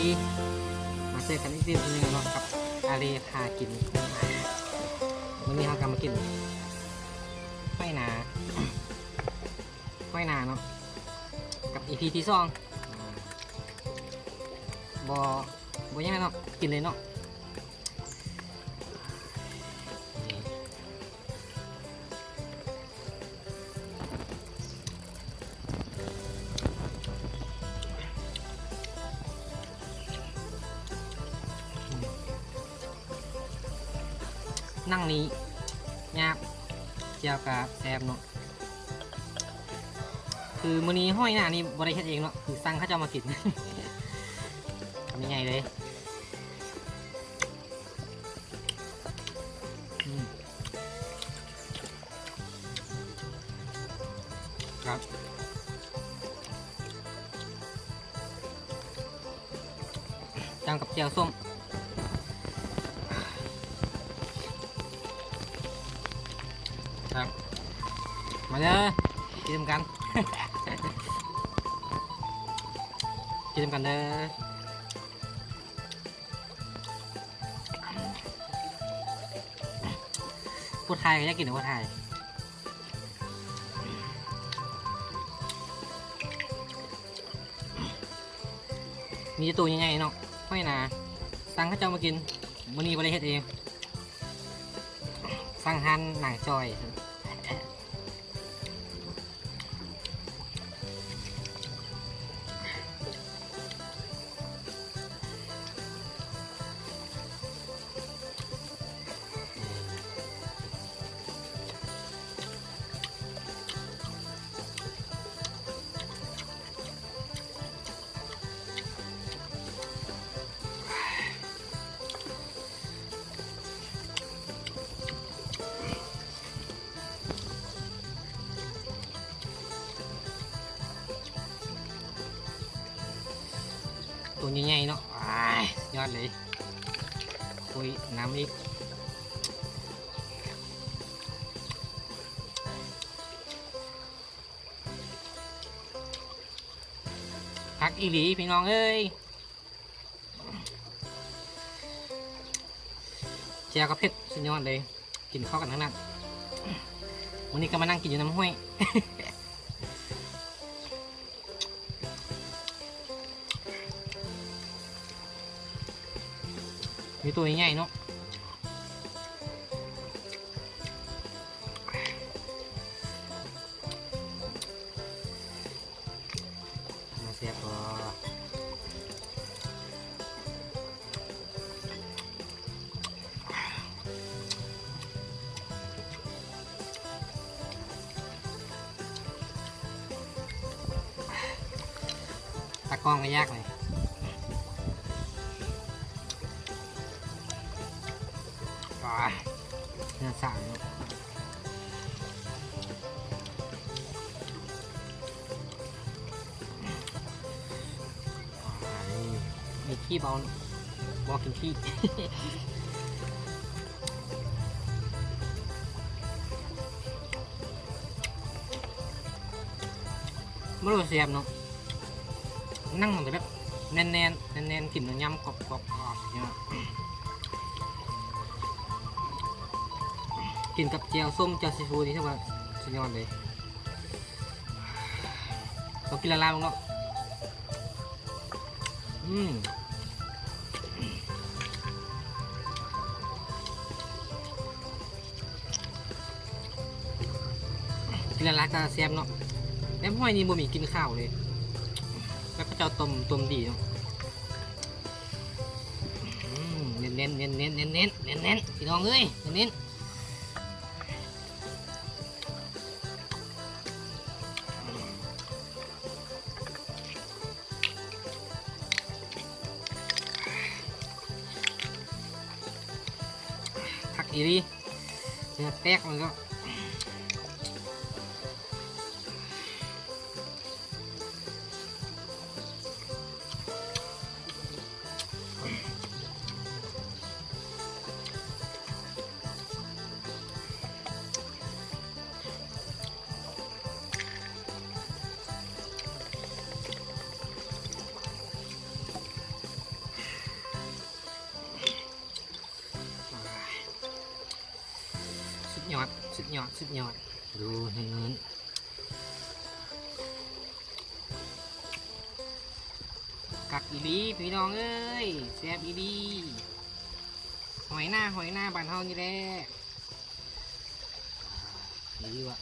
ดีมาเจอกันอีกทีนึงเนาะกับอารีพากินวันนี้เรากำมากินห้อยนาเนาะกับ EP ที่2บยังไงเนาะกินเลยเนาะนั่งนี้ยากเจียวกับแซมเนาะคือมื้อนี้ห้อยหน้านี่บริเฮ็ดเองเนาะคือสั่งเขาจะมากิน ทำยังไงเลยครับจำกับเจียวส้มครับมาเด้อกินกัน กินกันเด้อพูดไทยก็อยากกินพูดไทยมีตัวใหญ่ๆเนาะห้อยนาสั่งข้าเจ้ามากินมื้อนี้บริเฮ็ดเองสั่งหั่นหนังจอยตัวใหญ่ๆเนาะยอดเลยคุยน้ำอีกพักอีหลีพี่น้องเอ้ยเจียวกับเผ็ดสุดยอดเลยกินเข้ากันทั้งนั้นวันนี้ก็มานั่งกินอยู่น้ำห้วย มีตัวใหญ่เนาะมาเสียบพอตะกร้องก็ยากเลยเนื้อสามมีขี้บอกกินขี้ ไม่รู้เสียบเนาะนั่งมันจะแบบแน่นๆกลิ่นเนื้อยำกรอบเนี่ยกินกับเจียวส้มเจียวซีฟู้ดนี่ใช่ไหมสุดยอดเลยเรากินละลายมั้งเนาะกินละลายก็แซ่บเนาะแม่ห้อยนี่บ่มีกินข้าวเลยแม่พระเจ้าต้มดีเนาะเน้นพี่น้องเอ้ยเน้นอีรีเนื้อแตกมันก็ ยอดสุดยอดสุดยอดดูเนื้อกักอีลีพี่น้องเอ้ยแซ่บอีลีหอยหน้าบานเฮานี่แหละดีว่ะ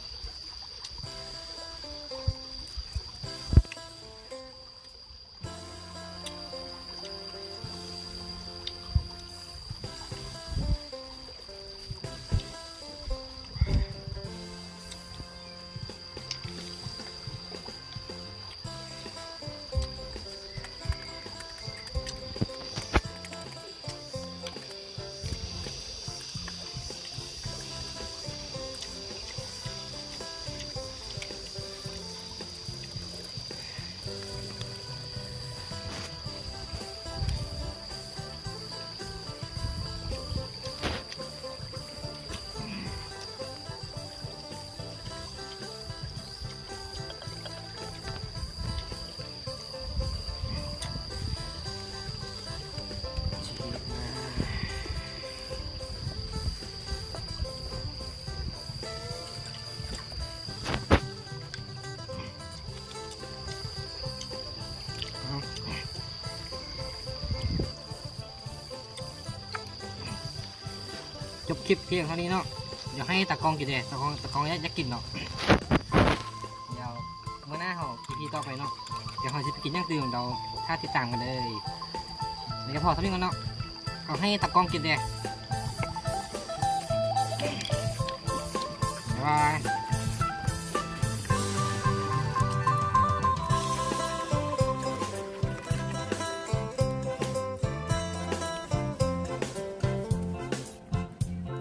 จบคลิปเพียงเท่านี้เนาะเดี๋ยวให้ตากล้องกินเลยตากล้องอยากกินเนาะเดี๋ยวเมื่อหน้าเขาพีต่อไปเนาะเดี๋ยวเขาจะไปกินอย่างตื่นเราถ้าติดตามกันเลยเดี๋ยวพอเท่านี้กันเนาะเอาให้ตากล้องกินเลยบ๊ายบาย